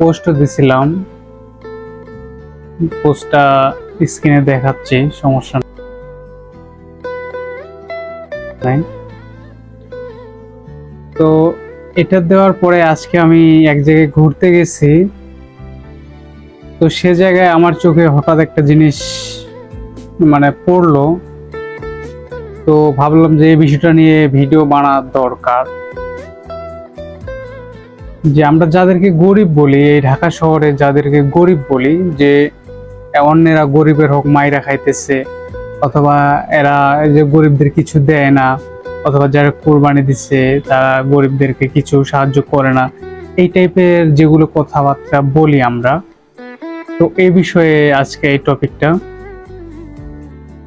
Post দিছিলাম, পোস্টটা স্ক্রিনে দেখাচ্ছি, সমস্যা নাই। তো এটা দেওয়ার পরে আজকে আমি এক জায়গায় ঘুরতে গেছি। তো সে জায়গায় আমার চোখে হঠাৎ একটা জিনিস পড়লো। তো ভাবলাম যে এই বিষয়টা নিয়ে ভিডিও বানার দরকার। যে আমরা যাদেরকে গরিব বলি, এই ঢাকা শহরে যাদেরকে গরিব বলি, যে অন্যেরা গরিবের হক মাইরা খাইতেছে, অথবা এরা যে গরিবদের কিছু দেয় না, অথবা যারা কোরবানি দিচ্ছে তারা গরিবদেরকে কিছু সাহায্য করে না, এই টাইপের যেগুলো কথাবার্তা বলি আমরা। তো এই বিষয়ে আজকে এই টপিকটা,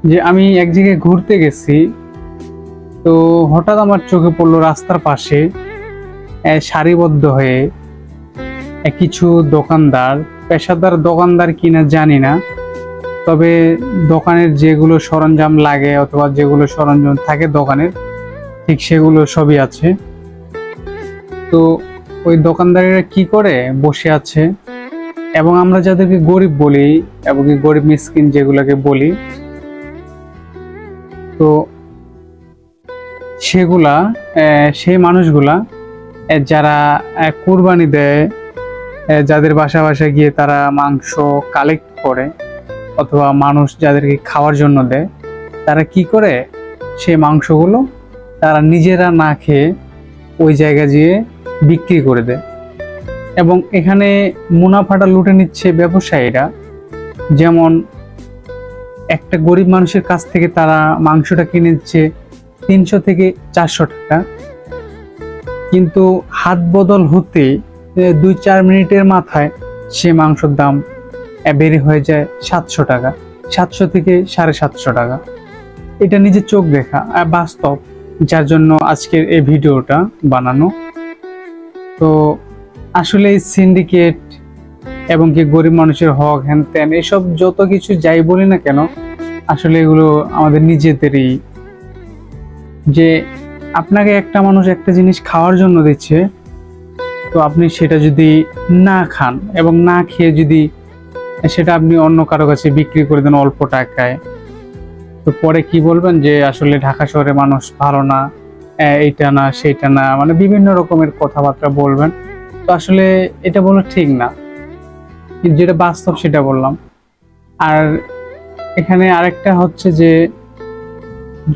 যে আমি এক জায়গায় ঘুরতে গেছি। তো হঠাৎ আমার চোখে পড়লো রাস্তার পাশে সারিবদ্ধ হয়ে কিছু দোকানদার, পেশাদার দোকানদার কিনা জানি না, তবে দোকানের যেগুলো সরঞ্জাম লাগে অথবা যেগুলো সরঞ্জাম থাকে দোকানের, ঠিক সেগুলো সবই আছে। তো ওই দোকানদারেরা কি করে বসে আছে, এবং আমরা যাদেরকে গরিব বলি এবং গরিব মিসকিন যেগুলোকে বলি, তো সেগুলা সেই মানুষগুলা যারা কুরবানি দেয়, যাদের বাসা বাসা গিয়ে তারা মাংস কালেক্ট করে, অথবা মানুষ যাদেরকে খাওয়ার জন্য দেয়, তারা কি করে সেই মাংসগুলো তারা নিজেরা না খেয়ে ওই জায়গায় গিয়ে বিক্রি করে দেয়। এবং এখানে মুনাফাটা লুটে নিচ্ছে ব্যবসায়ীরা। যেমন একটা গরিব মানুষের কাছ থেকে তারা মাংসটা কিনে নিচ্ছে 300 থেকে 400 টাকা, কিন্তু হাত বদল হতে 2-4 মিনিটের মাথায় সে মাংসের দাম বেড়ে হয়ে যায় 700 টাকা, 700 থেকে 750 টাকা। এটা নিজের চোখ দেখা বাস্তব, যার জন্য আজকের এই ভিডিওটা বানানো। তো আসলে এই সিন্ডিকেট এবং কি গরিব মানুষের হক হ্যান ত্যান এসব যত কিছু যাই বলি না কেন, আসলে এগুলো আমাদের নিজেদেরই। যে আপনাকে একটা মানুষ একটা জিনিস খাওয়ার জন্য দিচ্ছে, তো আপনি সেটা যদি না খান এবং না খেয়ে যদি সেটা আপনি অন্য কারো কাছে বিক্রি করে দেন অল্প টাকায়, তো পরে কি বলবেন যে আসলে ঢাকা শহরে মানুষ ভালো না, এইটা না সেইটা না, বিভিন্ন রকমের কথাবার্তা বলবেন। তো আসলে এটা বলা ঠিক না, যেটা বাস্তব সেটা বললাম। আর এখানে আরেকটা হচ্ছে যে,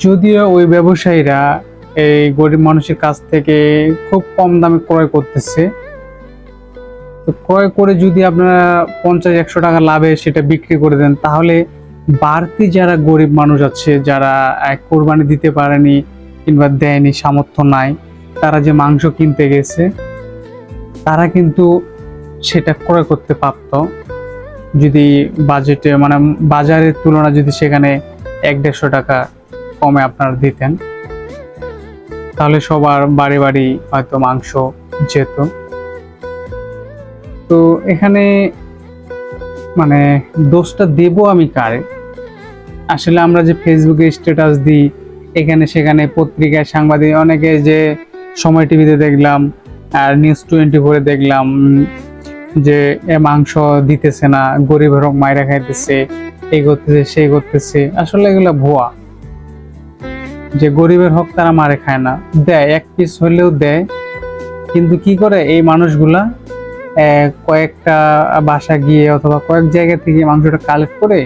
যদিও ওই ব্যবসায়ীরা এই গরিব মানুষের কাছ থেকে খুব কম দামে ক্রয় করতেছে, তো ক্রয় করে যদি আপনারা 50-100 টাকা লাভে সেটা বিক্রি করে দেন, তাহলে বাড়তি যারা গরিব মানুষ আছে, যারা কোরবানি দিতে পারেনি কিংবা দেয়নি, সামর্থ্য নাই, তারা যে মাংস কিনতে গেছে, তারা কিন্তু সেটা ক্রয় করতে পারত যদি বাজেটে বাজারের তুলনা যদি সেখানে 100-150 টাকা কমে আপনারা দিতেন, তাহলে সবার বাড়ি বাড়ি হয়তো মাংস যেত। তো এখানে দোষটা দেব আমি কারে? আসলে আমরা যে ফেসবুকে স্ট্যাটাস দিই, এখানে সেখানে পত্রিকায় সাংবাদিক অনেকে, যে সময় টিভিতে দেখলাম আর নিউজ 24 দেখলাম যে মাংস দিতেছে না, গরিবের হক মাইরা খাইতেছে, এই করতেছে সেই করতেছে। আসলে এগুলো ভুয়া। যে গরিবের হক তারা মারে খায় না, দেয়, এক পিস হলেও দেয়, কিন্তু কি করে এই মানুষগুলা কয়েকটা বাসা গিয়ে অথবা কয়েক জায়গা থেকে মাংসটা কালেক্ট করে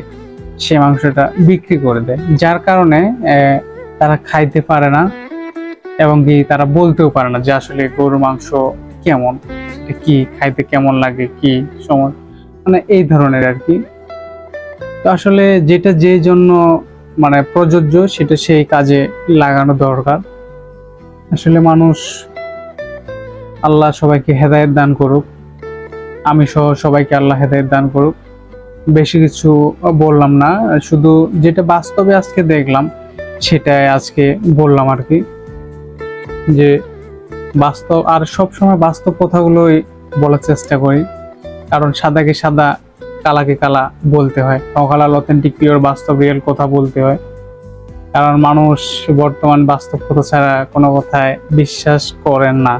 সে মাংসটা বিক্রি করে দেয়, যার কারণে তারা খাইতে পারে না এবং কি তারা বলতেও পারে না যে আসলে গরুর মাংস কেমন, কি খাইতে কেমন লাগে, কি সময়, এই ধরনের আর কি। তো আসলে যেটা যে জন্য প্রযোজ্য সেটা সেই কাজে লাগানো দরকার। আসলে মানুষ, আল্লাহ সবাইকে হেদায়েত দান করুক, আমি সহ সবাইকে আল্লাহ হেদায়েত দান করুক। বেশি কিছু বললাম না, শুধু যেটা বাস্তবে আজকে দেখলাম সেটাই আজকে বললাম আর কি। যে বাস্তব, আর সবসময় বাস্তব কথাগুলোই বলার চেষ্টা করি, কারণ সাদাকে সাদা কালাকে কালা বলতে হয়, অকালাল অথেন্টিক পিওর বাস্তব রিয়েল কথা বলতে হয়। কারণ মানুষ বর্তমান বাস্তব কথা ছাড়া কোনো কথায় বিশ্বাস করেন না।